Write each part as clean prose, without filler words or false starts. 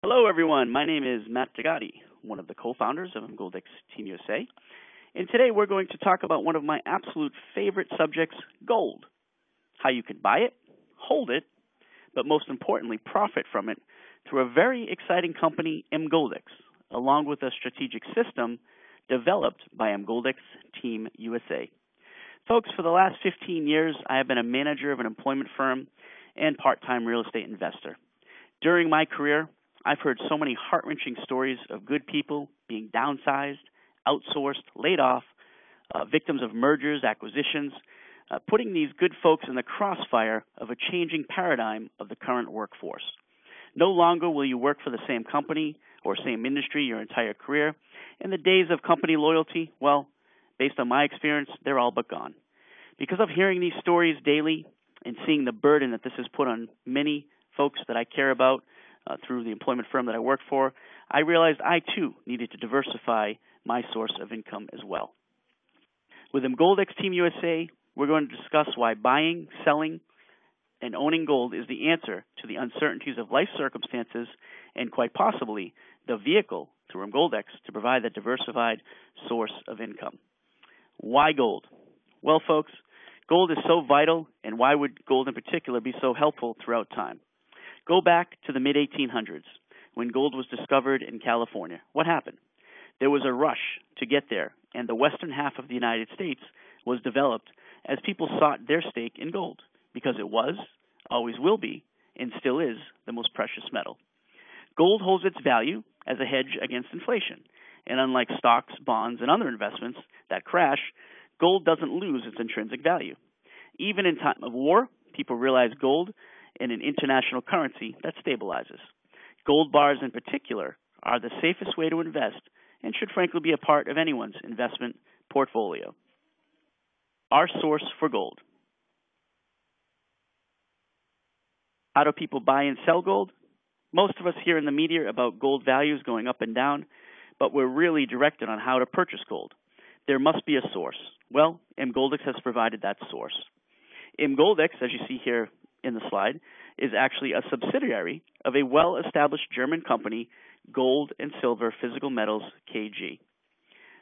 Hello, everyone. My name is Matt Degatti, one of the co-founders of Emgoldex Team USA. And today we're going to talk about one of my absolute favorite subjects, gold. How you can buy it, hold it, but most importantly, profit from it through a very exciting company, M Goldex, along with a strategic system developed by Emgoldex Team USA. Folks, for the last 15 years, I have been a manager of an employment firm and part-time real estate investor. During my career, I've heard so many heart-wrenching stories of good people being downsized, outsourced, laid off, victims of mergers, acquisitions, putting these good folks in the crossfire of a changing paradigm of the current workforce. No longer will you work for the same company or same industry your entire career, and the days of company loyalty, well, based on my experience, they're all but gone. Because of hearing these stories daily and seeing the burden that this has put on many folks that I care about, through the employment firm that I work for, I realized I too needed to diversify my source of income as well. With Goldex Team USA, we're going to discuss why buying, selling, and owning gold is the answer to the uncertainties of life circumstances and quite possibly the vehicle through Goldex to provide that diversified source of income. Why gold? Well, folks, gold is so vital, and why would gold in particular be so helpful throughout time? Go back to the mid-1800s when gold was discovered in California. What happened? There was a rush to get there, and the western half of the United States was developed as people sought their stake in gold because it was, always will be, and still is the most precious metal. Gold holds its value as a hedge against inflation, and unlike stocks, bonds, and other investments that crash, gold doesn't lose its intrinsic value. Even in time of war, people realize gold in an international currency that stabilizes. Gold bars in particular are the safest way to invest and should frankly be a part of anyone's investment portfolio. Our source for gold. How do people buy and sell gold? Most of us hear in the media about gold values going up and down, but we're really directed on how to purchase gold. There must be a source. Well, Emgoldex has provided that source. Emgoldex, as you see here in the slide, is actually a subsidiary of a well-established German company, Gold and Silver Physical Metals KG.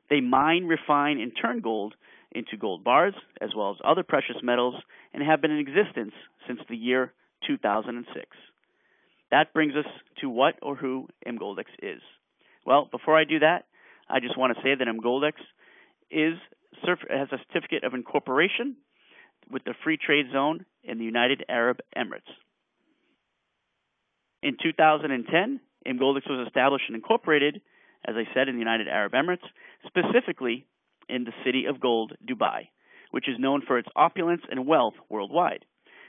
They mine, refine, and turn gold into gold bars, as well as other precious metals, and have been in existence since the year 2006. That brings us to what or who Emgoldex is. Well, before I do that, I just want to say that Emgoldex has a certificate of incorporation with the Free Trade Zone in the United Arab Emirates. In 2010, Emgoldex was established and incorporated, as I said, in the United Arab Emirates, specifically in the city of gold, Dubai, which is known for its opulence and wealth worldwide.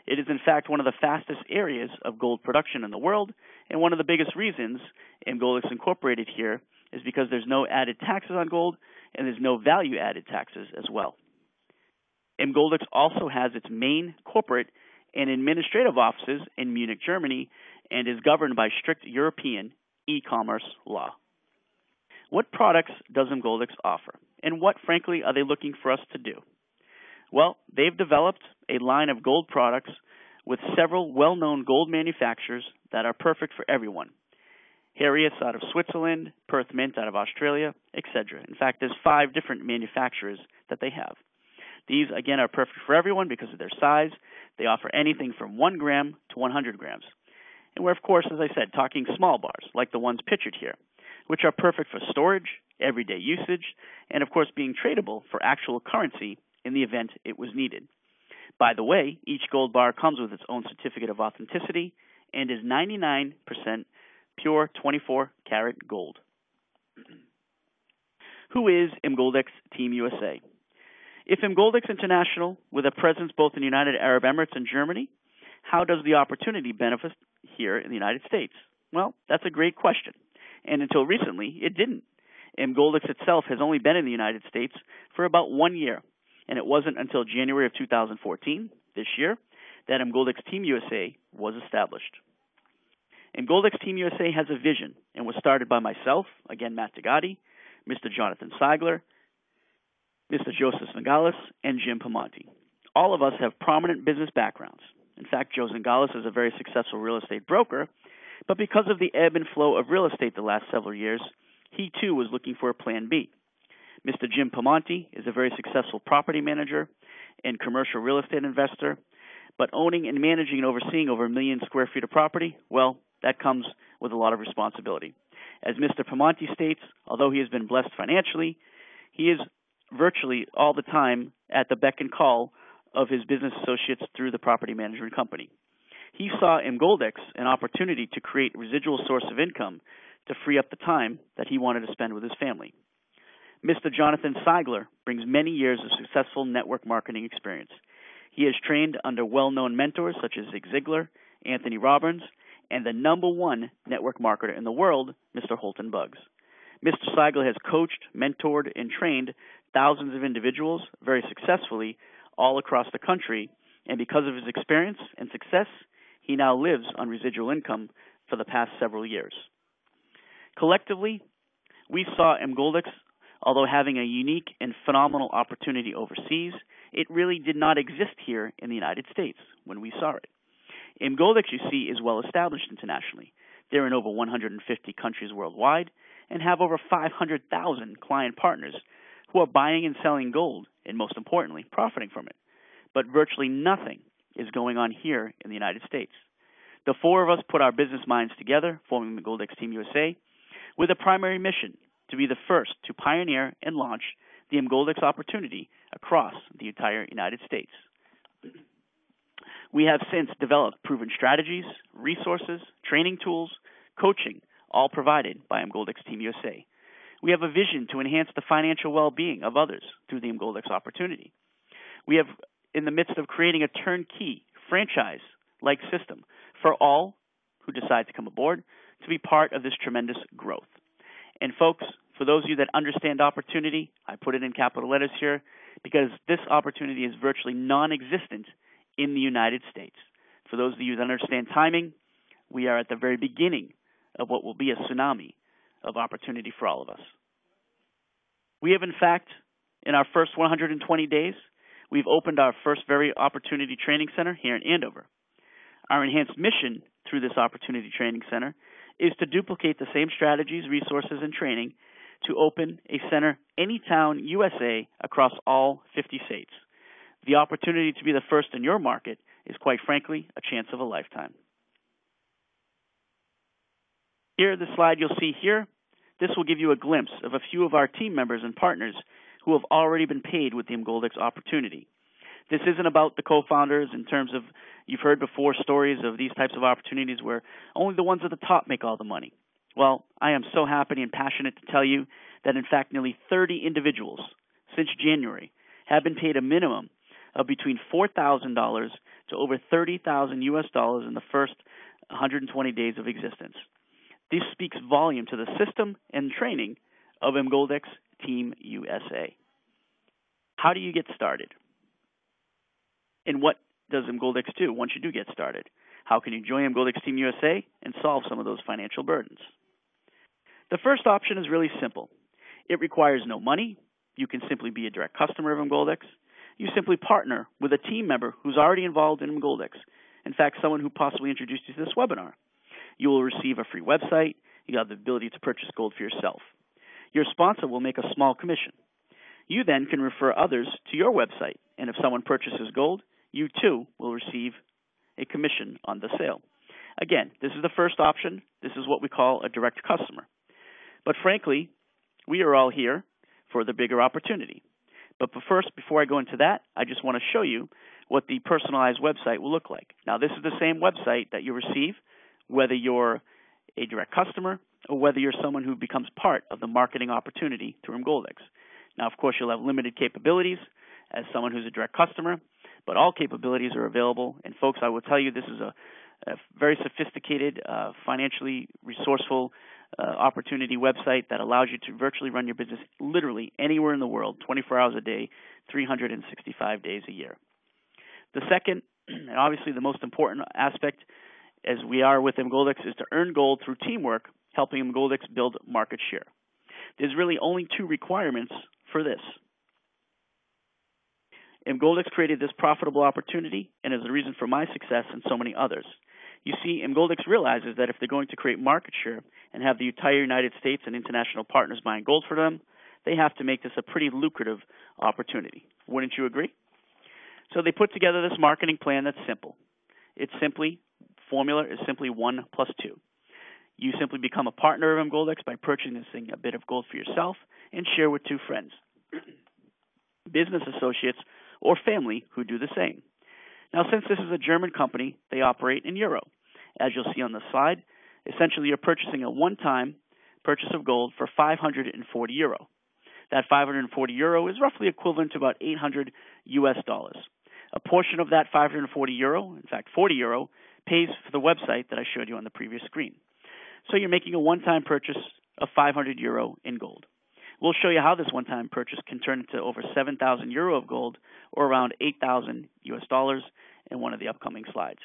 It is, in fact, one of the fastest areas of gold production in the world, and one of the biggest reasons Emgoldex incorporated here is because there's no added taxes on gold, and there's no value-added taxes as well. Emgoldex also has its main corporate and administrative offices in Munich, Germany, and is governed by strict European e-commerce law. What products does Emgoldex offer, and what, frankly, are they looking for us to do? Well, they've developed a line of gold products with several well-known gold manufacturers that are perfect for everyone. Herius out of Switzerland, Perth Mint out of Australia, etc. In fact, there's 5 different manufacturers that they have. These, again, are perfect for everyone because of their size. They offer anything from 1 gram to 100 grams. And we're, of course, as I said, talking small bars, like the ones pictured here, which are perfect for storage, everyday usage, and, of course, being tradable for actual currency in the event it was needed. By the way, each gold bar comes with its own certificate of authenticity and is 99% pure 24-karat gold. Who is Emgoldex Team USA? If Emgoldex International, with a presence both in the United Arab Emirates and Germany, how does the opportunity benefit here in the United States? Well, that's a great question. And until recently, it didn't. Emgoldex itself has only been in the United States for about 1 year. And it wasn't until January of 2014, this year, that Emgoldex Team USA was established. Emgoldex Team USA has a vision and was started by myself, again, Matt Degatti, Mr. Jonathan Seigler, Mr. Joseph Zingales, and Jim Pamonti. All of us have prominent business backgrounds. In fact, Joe Zingales is a very successful real estate broker, But because of the ebb and flow of real estate the last several years, he too was looking for a plan B. Mr. Jim Pamonte is a very successful property manager and commercial real estate investor, but owning and managing and overseeing over 1 million square feet of property, well, that comes with a lot of responsibility. As Mr. Pamonte states, although he has been blessed financially, he is virtually all the time at the beck and call of his business associates through the property management company. He saw in Goldex an opportunity to create a residual source of income to free up the time that he wanted to spend with his family. Mr. Jonathan Seigler brings many years of successful network marketing experience. He has trained under well-known mentors such as Zig Ziglar, Anthony Robbins, and the #1 network marketer in the world, Mr. Holton Buggs. Mr. Seigler has coached, mentored, and trained thousands of individuals very successfully all across the country, and because of his experience and success, he now lives on residual income for the past several years. Collectively, we saw Emgoldex, although having a unique and phenomenal opportunity overseas, it really did not exist here in the United States when we saw it. Emgoldex, you see, is well established internationally. They're in over 150 countries worldwide and have over 500,000 client partners who are buying and selling gold and, most importantly, profiting from it. But virtually nothing is going on here in the United States. The four of us put our business minds together, forming the Goldex Team USA, with a primary mission to be the first to pioneer and launch the Emgoldex opportunity across the entire United States. We have since developed proven strategies, resources, training tools, coaching, all provided by Emgoldex Team USA. We have a vision to enhance the financial well-being of others through the Emgoldex opportunity. We have in the midst of creating a turnkey franchise-like system for all who decide to come aboard to be part of this tremendous growth. And folks, for those of you that understand opportunity, I put it in capital letters here because this opportunity is virtually non-existent in the United States. For those of you that understand timing, we are at the very beginning of what will be a tsunami of opportunity for all of us. We have, in fact, in our first 120 days, we've opened our first very opportunity training center here in Andover. Our enhanced mission through this opportunity training center is to duplicate the same strategies, resources, and training to open a center any town USA across all 50 states. The opportunity to be the first in your market is, quite frankly, a chance of a lifetime. Here, the slide you'll see here, this will give you a glimpse of a few of our team members and partners who have already been paid with the Emgoldex opportunity. This isn't about the co-founders in terms of, you've heard before stories of these types of opportunities where only the ones at the top make all the money. Well, I am so happy and passionate to tell you that, in fact, nearly 30 individuals since January have been paid a minimum of between $4,000 to over $30,000 US dollars in the first 120 days of existence. This speaks volume to the system and training of Emgoldex Team USA. How do you get started? And what does Emgoldex do once you do get started? How can you join Emgoldex Team USA and solve some of those financial burdens? The first option is really simple. It requires no money. You can simply be a direct customer of Emgoldex. You simply partner with a team member who's already involved in Emgoldex. In fact, someone who possibly introduced you to this webinar. You will receive a free website. You have the ability to purchase gold for yourself. Your sponsor will make a small commission. You then can refer others to your website, and if someone purchases gold, you too will receive a commission on the sale. Again, this is the first option. This is what we call a direct customer. But frankly, we are all here for the bigger opportunity. But first, before I go into that, I just want to show you what the personalized website will look like. Now, this is the same website that you receive, whether you're a direct customer or whether you're someone who becomes part of the marketing opportunity through Emgoldex. Now, of course, you'll have limited capabilities as someone who's a direct customer, but all capabilities are available. And folks, I will tell you, this is a very sophisticated, financially resourceful opportunity website that allows you to virtually run your business literally anywhere in the world, 24 hours a day, 365 days a year. The second, and obviously the most important aspect, as we are with Emgoldex, is to earn gold through teamwork, helping Emgoldex build market share. There's really only two requirements for this. Emgoldex created this profitable opportunity and is the reason for my success and so many others. You see, Emgoldex realizes that if they're going to create market share and have the entire United States and international partners buying gold for them, they have to make this a pretty lucrative opportunity. Wouldn't you agree? So they put together this marketing plan that's simple. Formula is simply 1 plus 2. You simply become a partner of Emgoldex by purchasing a bit of gold for yourself and share with 2 friends, business associates, or family who do the same. Now, since this is a German company, they operate in euro. As you'll see on the slide, essentially you're purchasing a one-time purchase of gold for 540 euro. That 540 euro is roughly equivalent to about $800 US. A portion of that 540 euro, in fact 40 euro, pays for the website that I showed you on the previous screen. So you're making a one-time purchase of 500 euro in gold. We'll show you how this one-time purchase can turn into over 7,000 euro of gold, or around 8,000 US, in one of the upcoming slides.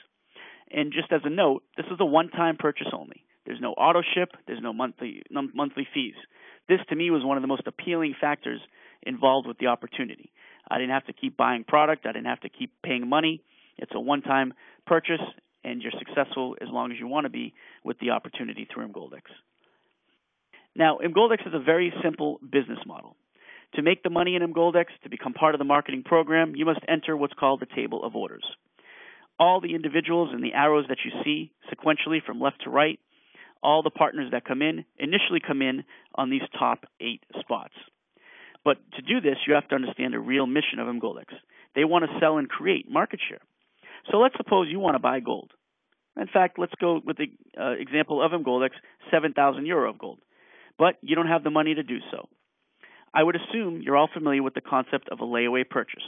And just as a note, this is a one-time purchase only. There's no auto ship. There's no monthly fees. This, to me, was one of the most appealing factors involved with the opportunity. I didn't have to keep buying product. I didn't have to keep paying money. It's a one-time purchase, and you're successful as long as you want to be with the opportunity through Emgoldex. Now, Emgoldex is a very simple business model. To make the money in Emgoldex, to become part of the marketing program, you must enter what's called the table of orders. All the individuals and the arrows that you see sequentially from left to right, all the partners that come in initially come in on these top 8 spots. But to do this, you have to understand the real mission of Emgoldex. They want to sell and create market share. So let's suppose you want to buy gold. In fact, let's go with the example of Emgoldex, 7,000 euro of gold. But you don't have the money to do so. I would assume you're all familiar with the concept of a layaway purchase.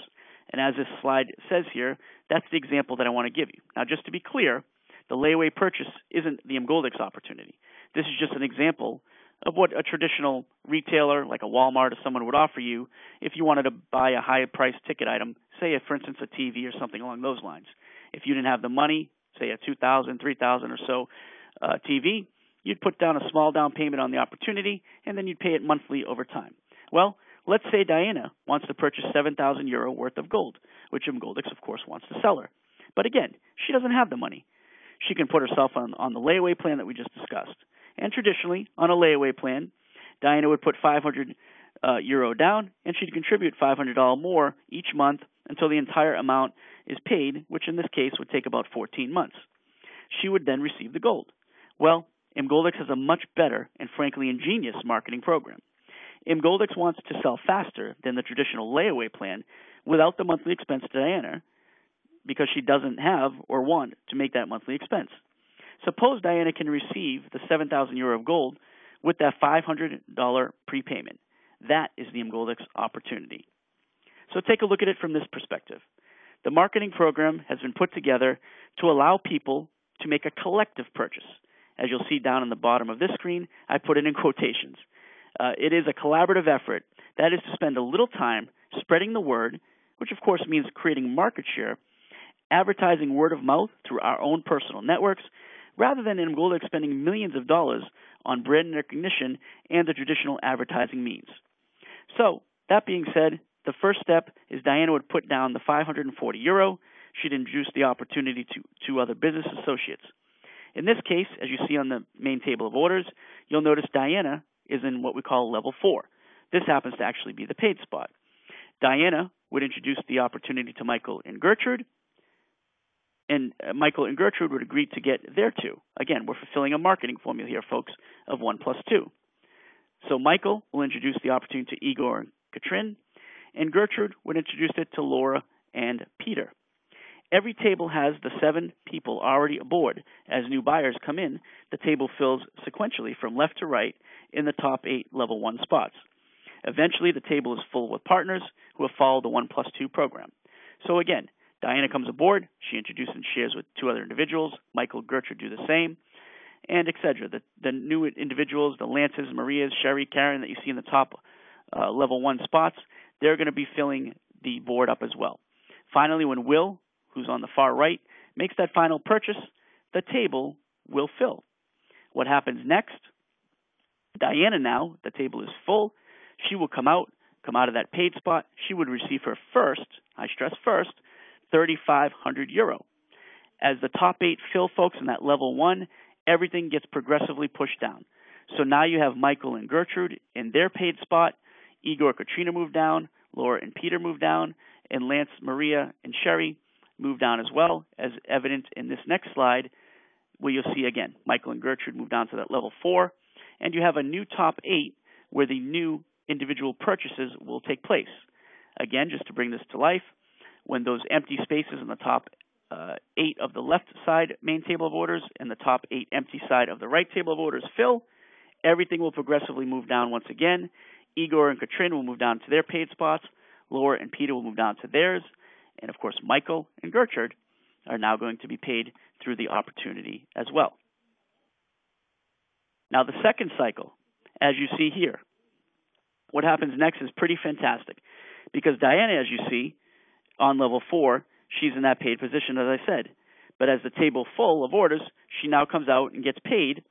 And as this slide says here, that's the example that I want to give you. Now, just to be clear, the layaway purchase isn't the Emgoldex opportunity. This is just an example of what a traditional retailer like a Walmart or someone would offer you if you wanted to buy a high-priced ticket item, say, for instance, a TV or something along those lines. If you didn't have the money, say a $2,000, $3,000 or so TV, you'd put down a small down payment on the opportunity, and then you'd pay it monthly over time. Well, let's say Diana wants to purchase 7,000 euro worth of gold, which Emgoldex, of course, wants to sell her. But again, she doesn't have the money. She can put herself on the layaway plan that we just discussed. And traditionally, on a layaway plan, Diana would put 500 euro down, and she'd contribute $500 more each month until the entire amount is paid, which in this case would take about 14 months. She would then receive the gold. Well, Emgoldex has a much better and frankly ingenious marketing program. Emgoldex wants to sell faster than the traditional layaway plan without the monthly expense to Diana because she doesn't have or want to make that monthly expense. Suppose Diana can receive the 7,000 euro of gold with that $500 prepayment. That is the Emgoldex opportunity. So take a look at it from this perspective. The marketing program has been put together to allow people to make a collective purchase. As you'll see down on the bottom of this screen, I put it in quotations. It is a collaborative effort. That is to spend a little time spreading the word, which of course means creating market share, advertising word of mouth through our own personal networks, rather than Emgoldex spending millions of dollars on brand recognition and the traditional advertising means. So, that being said, the first step is Diana would put down the 540 euro. She'd introduce the opportunity to 2 other business associates. In this case, as you see on the main table of orders, you'll notice Diana is in what we call level 4. This happens to actually be the paid spot. Diana would introduce the opportunity to Michael and Gertrude, and Michael and Gertrude would agree to get their 2. Again, we're fulfilling a marketing formula here, folks, of 1 plus 2. So Michael will introduce the opportunity to Igor and Katrin, and Gertrude would introduce it to Laura and Peter. Every table has the 7 people already aboard. As new buyers come in, the table fills sequentially from left to right in the top 8 level 1 spots. Eventually, the table is full with partners who have followed the 1 plus 2 program. So again, Diana comes aboard, she introduces and shares with 2 other individuals, Michael, Gertrude do the same, and etc. The new individuals, the Lances, Marias, Sherry, Karen that you see in the top level 1 spots, they're going to be filling the board up as well. Finally, when Will, who's on the far right, makes that final purchase, the table will fill. What happens next? Diana now, the table is full. She will come out of that paid spot. She would receive her first, I stress first, 3,500 euro. As the top 8 fill, folks, in that level 1, everything gets progressively pushed down. So now you have Michael and Gertrude in their paid spot. Igor, Katrina moved down. Laura and Peter moved down. And Lance, Maria, and Sherry moved down as well, as evident in this next slide, where you'll see again Michael and Gertrude moved down to that level 4. And you have a new top 8 where the new individual purchases will take place. Again, just to bring this to life, when those empty spaces in the top 8 of the left side main table of orders and the top 8 empty side of the right table of orders fill, everything will progressively move down once again. Igor and Katrina will move down to their paid spots. Laura and Peter will move down to theirs. And, of course, Michael and Gertrude are now going to be paid through the opportunity as well. Now, the second cycle, as you see here, what happens next is pretty fantastic, because Diana, as you see, on level 4, she's in that paid position, as I said. But as the table full of orders, she now comes out and gets paid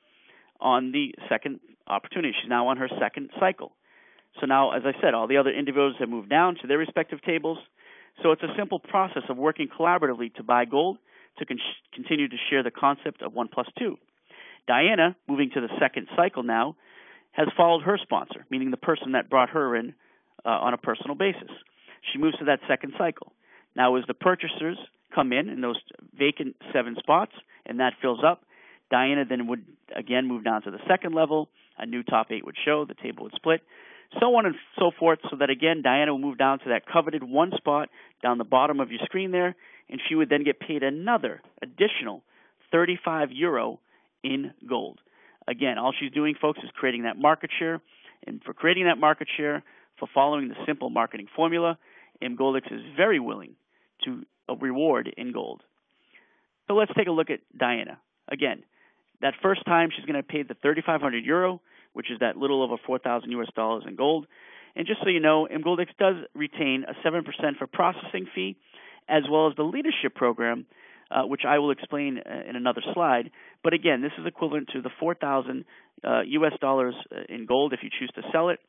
on the second opportunity. She's now on her second cycle. So now, as I said, all the other individuals have moved down to their respective tables. So it's a simple process of working collaboratively to buy gold, to continue to share the concept of 1 plus 2. Diana, moving to the second cycle now, has followed her sponsor, meaning the person that brought her in on a personal basis. She moves to that second cycle. Now, as the purchasers come in those vacant 7 spots, and that fills up, Diana then would again move down to the second level. A new top 8 would show, the table would split, so on and so forth, so that again Diana will move down to that coveted 1 spot down the bottom of your screen there, and she would then get paid another additional €35 in gold. Again, all she's doing, folks, is creating that market share, and for creating that market share, for following the simple marketing formula, M Goldex is very willing to reward in gold. So let's take a look at Diana. Again, that first time she's going to pay the €3,500, which is that little over $4,000 in gold. And just so you know, M Goldex does retain a 7% for processing fee, as well as the leadership program, which I will explain in another slide. But again, this is equivalent to the $4,000 US in gold if you choose to sell it.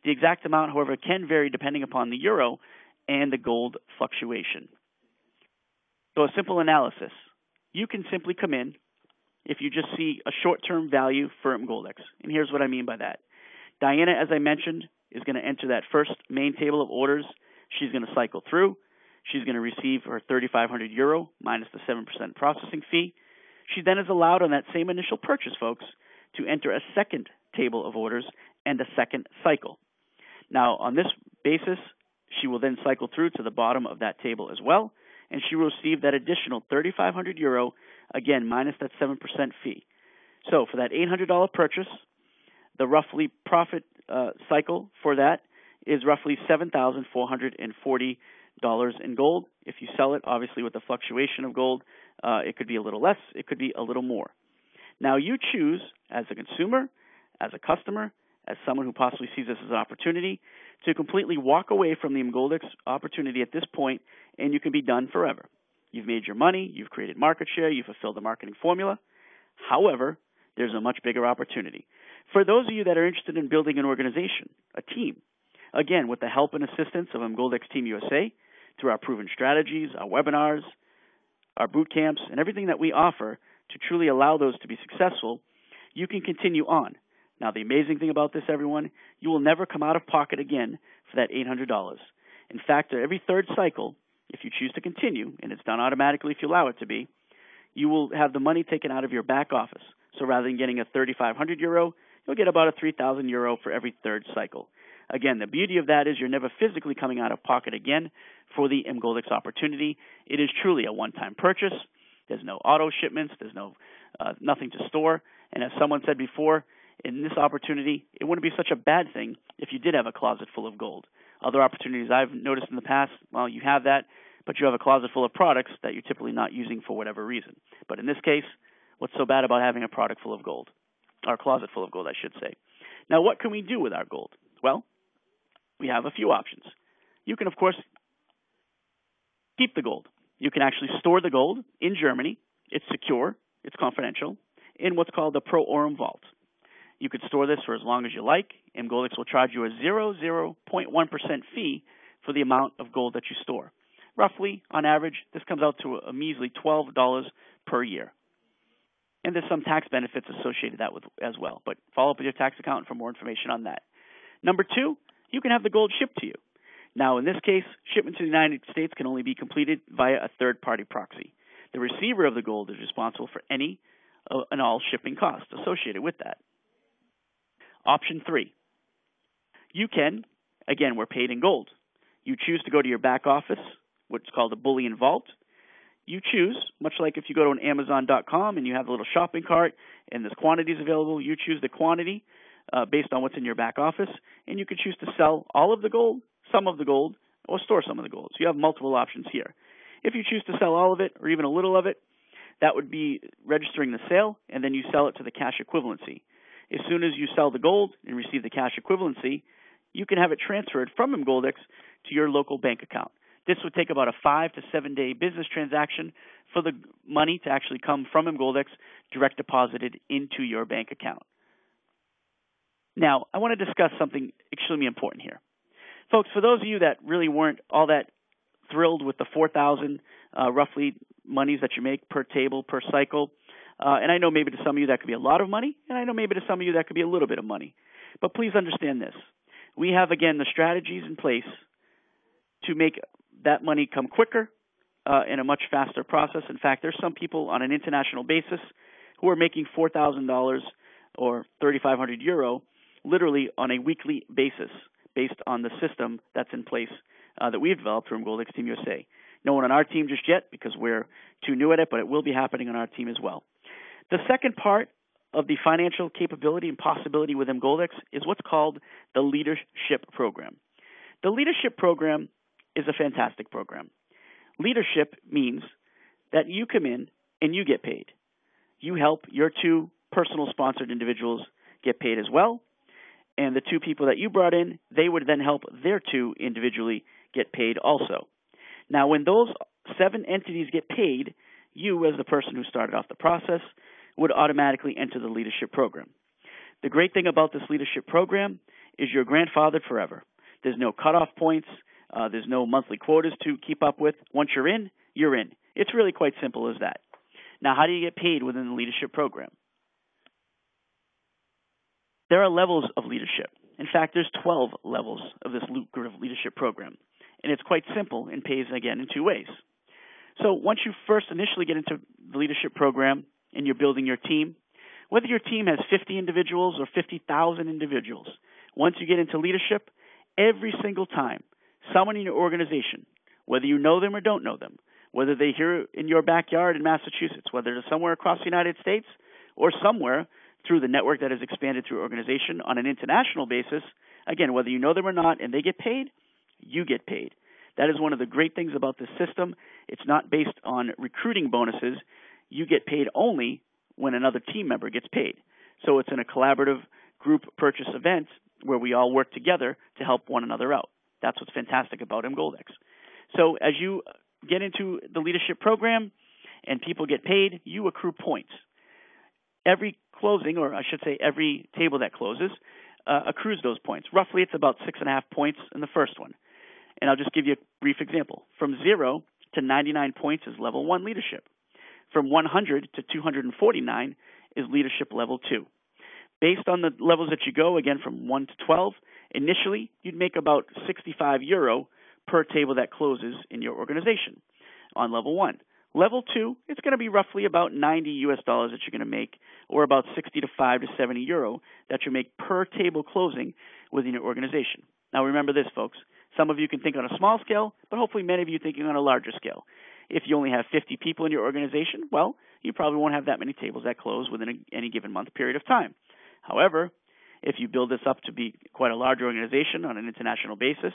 The exact amount, however, can vary depending upon the euro and the gold fluctuation. So a simple analysis. You can simply come in if you just see a short-term value for M Goldex. And here's what I mean by that. Diana, as I mentioned, is going to enter that first main table of orders. She's going to cycle through. She's going to receive her €3,500 minus the 7% processing fee. She then is allowed on that same initial purchase, folks, to enter a second table of orders and a second cycle. Now, on this basis, she will then cycle through to the bottom of that table as well, and she will receive that additional €3,500, again, minus that 7% fee. So for that $800 purchase, the roughly profit cycle for that is roughly $7,440 in gold. If you sell it, obviously with the fluctuation of gold, it could be a little less, it could be a little more. Now you choose, as a consumer, as a customer, as someone who possibly sees this as an opportunity, to completely walk away from the M Goldex opportunity at this point, and you can be done forever. You've made your money, you've created market share, you've fulfilled the marketing formula. However, there's a much bigger opportunity. For those of you that are interested in building an organization, a team, again, with the help and assistance of M Goldex Team USA, through our proven strategies, our webinars, our boot camps, and everything that we offer to truly allow those to be successful, you can continue on. Now, the amazing thing about this, everyone, you will never come out of pocket again for that $800. In fact, every third cycle, if you choose to continue, and it's done automatically if you allow it to be, you will have the money taken out of your back office. So rather than getting a €3,500, you'll get about a €3,000 for every third cycle. Again, the beauty of that is you're never physically coming out of pocket again for the M Goldex opportunity. It is truly a one-time purchase. There's no auto shipments. There's no nothing to store. And as someone said before, in this opportunity, it wouldn't be such a bad thing if you did have a closet full of gold. Other opportunities I've noticed in the past, well, you have that, but you have a closet full of products that you're typically not using for whatever reason. But in this case, what's so bad about having a product full of gold? Our closet full of gold, I should say. Now, what can we do with our gold? Well, we have a few options. You can, of course, keep the gold. You can actually store the gold in Germany. It's secure. It's confidential in what's called the Pro Aurum Vault. You could store this for as long as you like. M Goldex will charge you a 0.1% fee for the amount of gold that you store. Roughly, on average, this comes out to a measly $12 per year. And there's some tax benefits associated with that as well. But follow up with your tax accountant for more information on that. Number 2, you can have the gold shipped to you. Now, in this case, shipment to the United States can only be completed via a third-party proxy. The receiver of the gold is responsible for any and all shipping costs associated with that. Option 3, you can, again, we're paid in gold. You choose to go to your back office, what's called a bullion vault. You choose, much like if you go to an Amazon.com and you have a little shopping cart and there's quantities available, you choose the quantity based on what's in your back office, and you can choose to sell all of the gold, some of the gold, or store some of the gold. So you have multiple options here. If you choose to sell all of it or even a little of it, that would be registering the sale, and then you sell it to the cash equivalency. As soon as you sell the gold and receive the cash equivalency, you can have it transferred from Emgoldex to your local bank account. This would take about a 5 to 7 day business transaction for the money to actually come from Emgoldex direct deposited into your bank account. Now, I want to discuss something extremely important here. Folks, for those of you that really weren't all that thrilled with the 4,000 roughly monies that you make per table, per cycle, and I know maybe to some of you that could be a lot of money, and I know maybe to some of you that could be a little bit of money. But please understand this. We have, again, the strategies in place to make that money come quicker in a much faster process. In fact, there's some people on an international basis who are making $4,000 or 3,500 euro literally on a weekly basis based on the system that's in place that we've developed through Goldex Team USA. No one on our team just yet because we're too new at it, but it will be happening on our team as well. The second part of the financial capability and possibility with Emgoldex is what's called the Leadership Program. The Leadership Program is a fantastic program. Leadership means that you come in and you get paid. You help your 2 personal sponsored individuals get paid as well, and the 2 people that you brought in, they would then help their 2 individually get paid also. Now, when those 7 entities get paid, you, as the person who started off the process, would automatically enter the leadership program. The great thing about this leadership program is you're grandfathered forever. There's no cutoff points. There's no monthly quotas to keep up with. Once you're in, you're in. It's really quite simple as that. Now, how do you get paid within the leadership program? There are levels of leadership. In fact, there's 12 levels of this lucrative leadership program. And it's quite simple and pays, again, in 2 ways. So once you first initially get into the leadership program and you're building your team, whether your team has 50 individuals or 50,000 individuals, once you get into leadership, every single time someone in your organization, whether you know them or don't know them, whether they're here in your backyard in Massachusetts, whether they're somewhere across the United States or somewhere through the network that has expanded through your organization on an international basis, again, whether you know them or not and they get paid, you get paid. That is one of the great things about this system. It's not based on recruiting bonuses. You get paid only when another team member gets paid. So it's in a collaborative group purchase event where we all work together to help one another out. That's what's fantastic about Emgoldex. So as you get into the leadership program and people get paid, you accrue points. Every closing, or I should say every table that closes, accrues those points. Roughly it's about 6.5 points in the first one. And I'll just give you a brief example. From 0 to 99 points is level 1 leadership. From 100 to 249 is leadership level 2. Based on the levels that you go, again, from 1 to 12, initially you'd make about 65 euro per table that closes in your organization on level 1. Level 2, it's going to be roughly about 90 US dollars that you're going to make, or about 65 to 70 euro that you make per table closing within your organization. Now remember this, folks. Some of you can think on a small scale, but hopefully many of you thinking on a larger scale. If you only have 50 people in your organization, well, you probably won't have that many tables that close within any given month period of time. However, if you build this up to be quite a large organization on an international basis,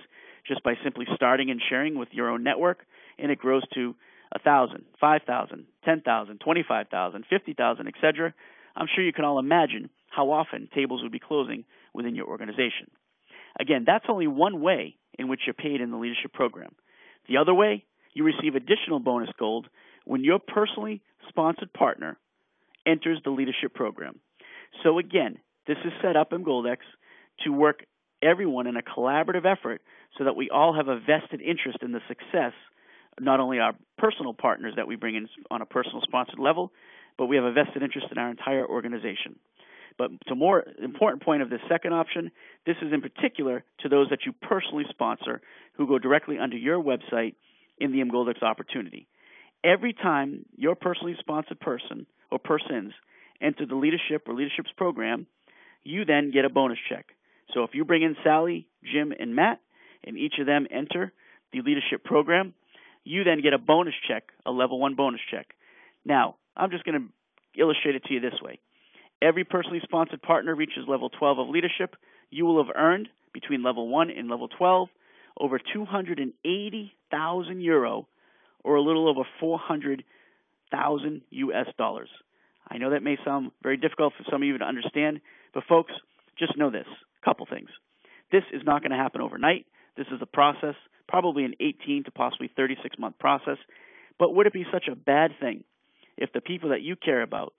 just by simply starting and sharing with your own network, and it grows to 1,000, 5,000, 10,000, 25,000, 50,000, etc., I'm sure you can all imagine how often tables would be closing within your organization. Again, that's only one way in which you're paid in the leadership program. The other way, you receive additional bonus gold when your personally sponsored partner enters the leadership program. So again, this is set up in Goldex to work everyone in a collaborative effort so that we all have a vested interest in the success not only our personal partners that we bring in on a personal sponsored level, but we have a vested interest in our entire organization. But the more important point of this second option, this is in particular to those that you personally sponsor who go directly under your website in the Emgoldex opportunity. Every time your personally sponsored person or persons enter the leadership or leaderships program, you then get a bonus check. So if you bring in Sally, Jim, and Matt, and each of them enter the leadership program, you then get a bonus check, a level 1 bonus check. Now, I'm just going to illustrate it to you this way. Every personally sponsored partner reaches level 12 of leadership, you will have earned between level 1 and level 12 over 280,000 euro, or a little over 400,000 US dollars. I know that may sound very difficult for some of you to understand, but folks, just know this, a couple things. This is not going to happen overnight. This is a process, probably an 18 to possibly 36-month process. But would it be such a bad thing if the people that you care about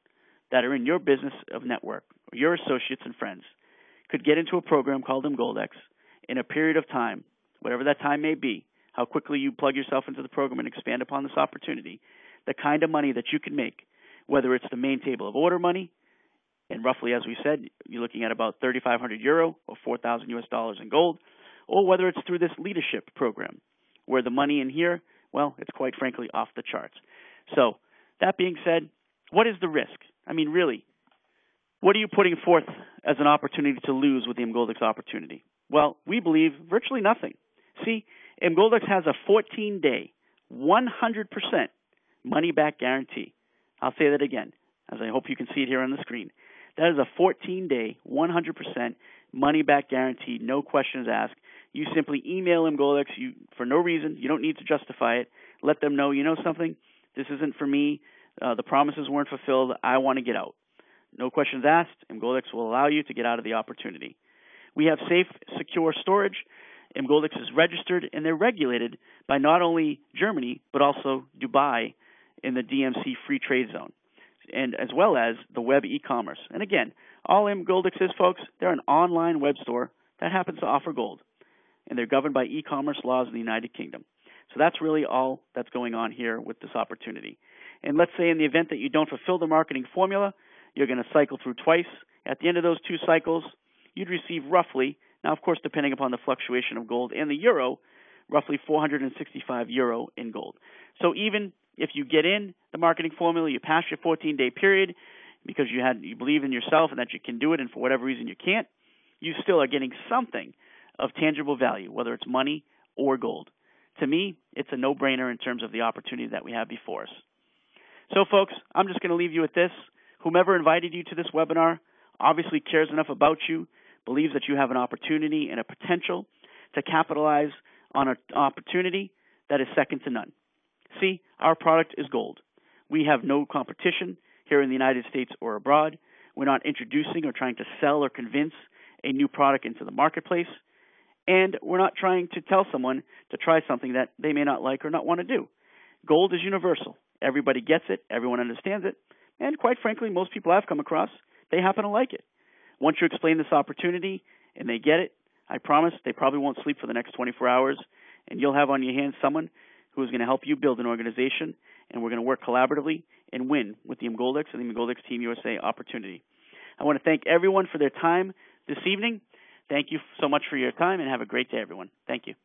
that are in your business of network, or your associates and friends, could get into a program called Emgoldex in a period of time, whatever that time may be, how quickly you plug yourself into the program and expand upon this opportunity, the kind of money that you can make, whether it's the main table of order money, and roughly, as we said, you're looking at about 3,500 euro or 4,000 US dollars in gold, or whether it's through this leadership program, where the money in here, well, it's quite frankly off the charts. So, that being said, what is the risk? I mean, really, what are you putting forth as an opportunity to lose with the Emgoldex opportunity? Well, we believe virtually nothing. See, Emgoldex has a 14-day, 100% money-back guarantee. I'll say that again, as I hope you can see it here on the screen. That is a 14-day, 100% money-back guarantee, no questions asked. You simply email Emgoldex for no reason. You don't need to justify it. Let them know, you know something, this isn't for me. The promises weren't fulfilled. I want to get out. No questions asked. Emgoldex will allow you to get out of the opportunity. We have safe, secure storage. Emgoldex is registered, and they're regulated by not only Germany, but also Dubai in the DMC free trade zone, and as well as the web e-commerce. And again, all Emgoldex is, folks, they're an online web store that happens to offer gold, and they're governed by e-commerce laws in the United Kingdom. So that's really all that's going on here with this opportunity. And let's say in the event that you don't fulfill the marketing formula, you're going to cycle through twice. At the end of those 2 cycles, you'd receive roughly, now of course depending upon the fluctuation of gold and the euro, roughly 465 euro in gold. So even if you get in the marketing formula, you pass your 14-day period because you believe in yourself and that you can do it, and for whatever reason you can't, you still are getting something of tangible value, whether it's money or gold. To me, it's a no-brainer in terms of the opportunity that we have before us. So, folks, I'm just going to leave you with this. Whomever invited you to this webinar obviously cares enough about you, believes that you have an opportunity and a potential to capitalize on an opportunity that is second to none. See, our product is gold. We have no competition here in the United States or abroad. We're not introducing or trying to sell or convince a new product into the marketplace. And we're not trying to tell someone to try something that they may not like or not want to do. Gold is universal. Everybody gets it. Everyone understands it. And quite frankly, most people I've come across, they happen to like it. Once you explain this opportunity and they get it, I promise they probably won't sleep for the next 24 hours, and you'll have on your hands someone who is going to help you build an organization, and we're going to work collaboratively and win with the Emgoldex and the Goldex Team USA opportunity. I want to thank everyone for their time this evening. Thank you so much for your time, and have a great day, everyone. Thank you.